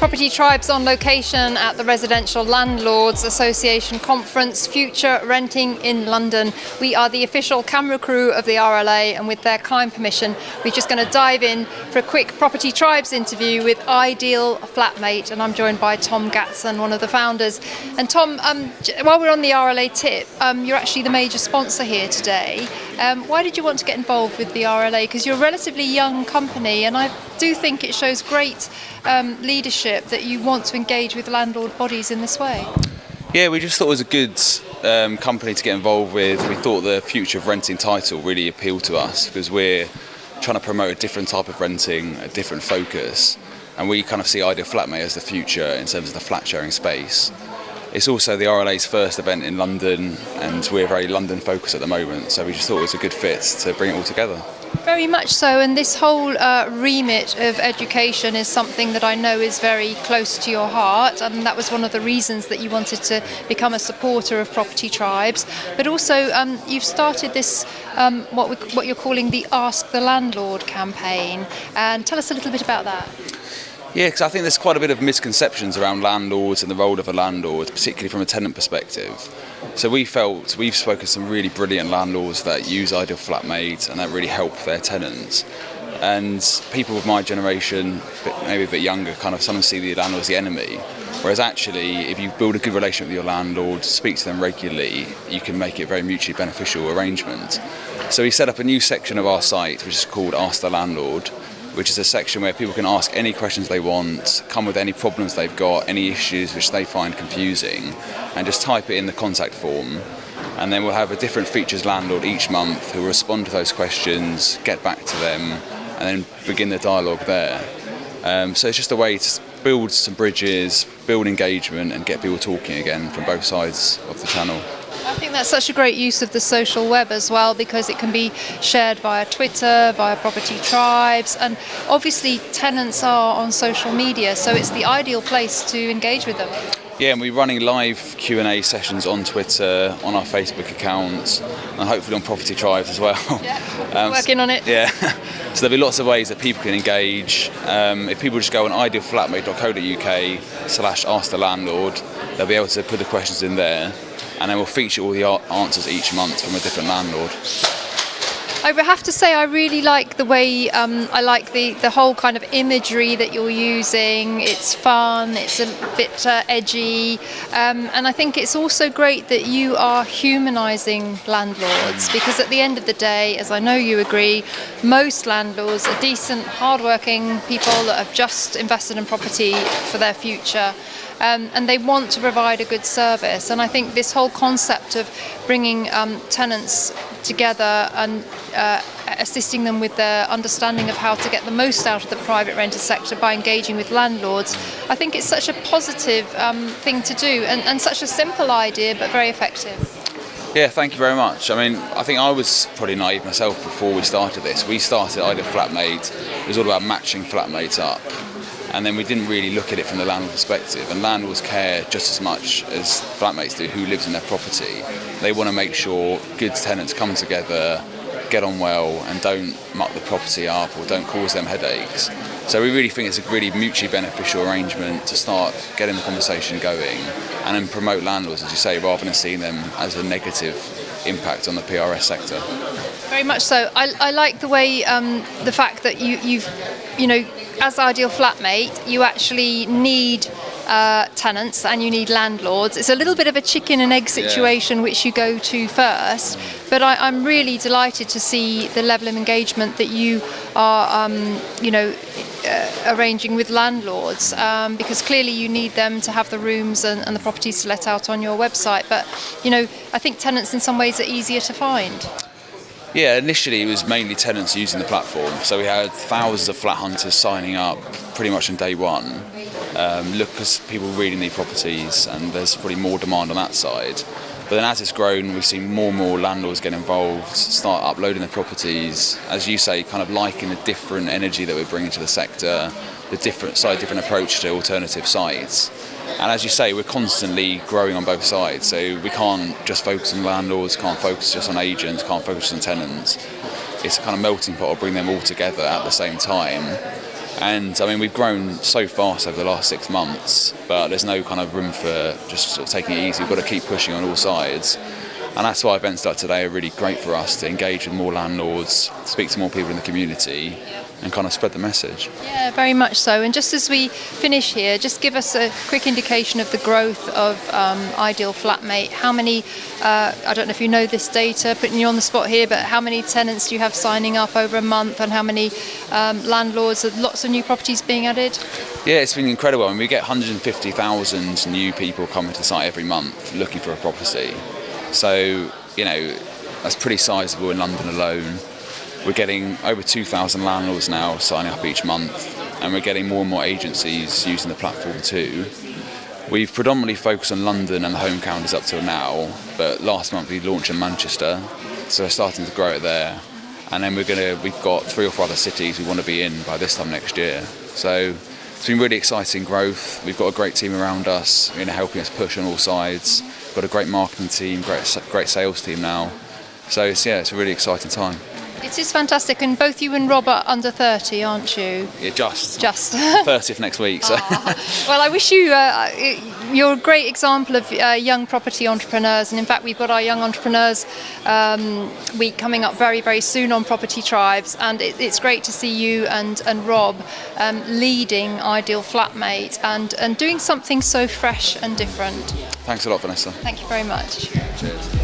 Property Tribes on location at the Residential Landlords Association Conference, Future Renting in London. We are the official camera crew of the RLA, and with their kind permission, we're just going to dive in for a quick Property Tribes interview with Ideal Flatmate, and I'm joined by Tom Gatson, one of the founders. And Tom, while we're on the RLA tip, you're actually the major sponsor here today. Why did you want to get involved with the RLA? Because you're a relatively young company, and I do think it shows great leadership that you want to engage with landlord bodies in this way. Yeah, we just thought it was a good company to get involved with. We thought the future of renting title really appealed to us because we're trying to promote a different type of renting, a different focus, and we kind of see Ideal Flatmate as the future in terms of the flat sharing space. It's also the RLA's first event in London, and we're very London focused at the moment, so we just thought it was a good fit to bring it all together. Very much so, and this whole remit of education is something that I know is very close to your heart, and that was one of the reasons that you wanted to become a supporter of Property Tribes. But also you've started this, what you're calling the Ask the Landlord campaign, and tell us a little bit about that. Yeah, because I think there's quite a bit of misconceptions around landlords and the role of a landlord, particularly from a tenant perspective. So we've spoken to some really brilliant landlords that use Ideal Flatmate and that really help their tenants. And people of my generation, maybe a bit younger, kind of sometimes see the landlord as the enemy. Whereas actually, if you build a good relationship with your landlord, speak to them regularly, you can make it a very mutually beneficial arrangement. So we set up a new section of our site, which is called Ask the Landlord, which is a section where people can ask any questions they want, come with any problems they've got, any issues which they find confusing, and just type it in the contact form. And then we'll have a different features landlord each month who will respond to those questions, get back to them, and then begin the dialogue there. So it's just a way to build some bridges, build engagement, and get people talking again from both sides of the channel. I think that's such a great use of the social web as well, because it can be shared via Twitter, via Property Tribes, and obviously tenants are on social media, so it's the ideal place to engage with them. Yeah, and we're running live Q&A sessions on Twitter, on our Facebook account, and hopefully on Property Tribes as well. Yeah, working on it. Yeah, so there'll be lots of ways that people can engage. If people just go on idealflatmate.co.uk/askthelandlord, they'll be able to put the questions in there, and then we'll feature all the answers each month from a different landlord. I have to say I really like the way, I like the whole kind of imagery that you're using. It's fun, it's a bit edgy, and I think it's also great that you are humanising landlords, because at the end of the day, as I know you agree, most landlords are decent, hard-working people that have just invested in property for their future. And they want to provide a good service, and I think this whole concept of bringing tenants together and assisting them with their understanding of how to get the most out of the private rented sector by engaging with landlords, I think it's such a positive thing to do, and such a simple idea but very effective. Yeah, thank you very much. I mean, I think I was probably naive myself before we started this. We started Ideal Flatmate, it was all about matching flatmates up. And then we didn't really look at it from the landlord perspective. And landlords care just as much as flatmates do who lives in their property. They want to make sure good tenants come together, get on well, and don't muck the property up or don't cause them headaches. So we really think it's a really mutually beneficial arrangement to start getting the conversation going and then promote landlords, as you say, rather than seeing them as a negative impact on the PRS sector. Very much so. I like the way, the fact that you've, as Ideal Flatmate, you actually need tenants and you need landlords. It's a little bit of a chicken and egg situation, which you go to first, but I'm really delighted to see the level of engagement that you are, arranging with landlords, because clearly you need them to have the rooms and the properties to let out on your website. But, I think tenants in some ways are easier to find. Yeah, initially it was mainly tenants using the platform, so we had thousands of flat hunters signing up pretty much on day one. Because people really need properties and there's probably more demand on that side. But then as it's grown, we've seen more and more landlords get involved, start uploading their properties, as you say, kind of liking the different energy that we're bringing to the sector, the different approach to alternative sites. And as you say, we're constantly growing on both sides, so we can't just focus on landlords, can't focus just on agents, can't focus on tenants. It's a kind of melting pot of bring them all together at the same time. And I mean, we've grown so fast over the last 6 months, but there's no kind of room for just sort of taking it easy. We've got to keep pushing on all sides. And that's why events like today are really great for us to engage with more landlords, speak to more people in the community, and kind of spread the message. Yeah, very much so. And just as we finish here, just give us a quick indication of the growth of Ideal Flatmate. How many, I don't know if you know this data, putting you on the spot here, but how many tenants do you have signing up over a month, and how many landlords, lots of new properties being added? Yeah, it's been incredible. I mean, we get 150,000 new people coming to the site every month looking for a property. So, that's pretty sizable in London alone. We're getting over 2,000 landlords now signing up each month, and we're getting more and more agencies using the platform too. We've predominantly focused on London and the home counties up till now, but last month we launched in Manchester, so we're starting to grow it there. And then we've got 3 or 4 other cities we want to be in by this time next year. So it's been really exciting growth. We've got a great team around us, helping us push on all sides. Got a great marketing team, great sales team now. So it's a really exciting time. It is fantastic, and both you and Rob are under 30, aren't you? Yeah, just 30th next week. So. Well, I wish you're a great example of young property entrepreneurs, and in fact we've got our Young Entrepreneurs week coming up very, very soon on Property Tribes, and it's great to see you and Rob leading Ideal Flatmate and doing something so fresh and different. Thanks a lot, Vanessa. Thank you very much. Cheers.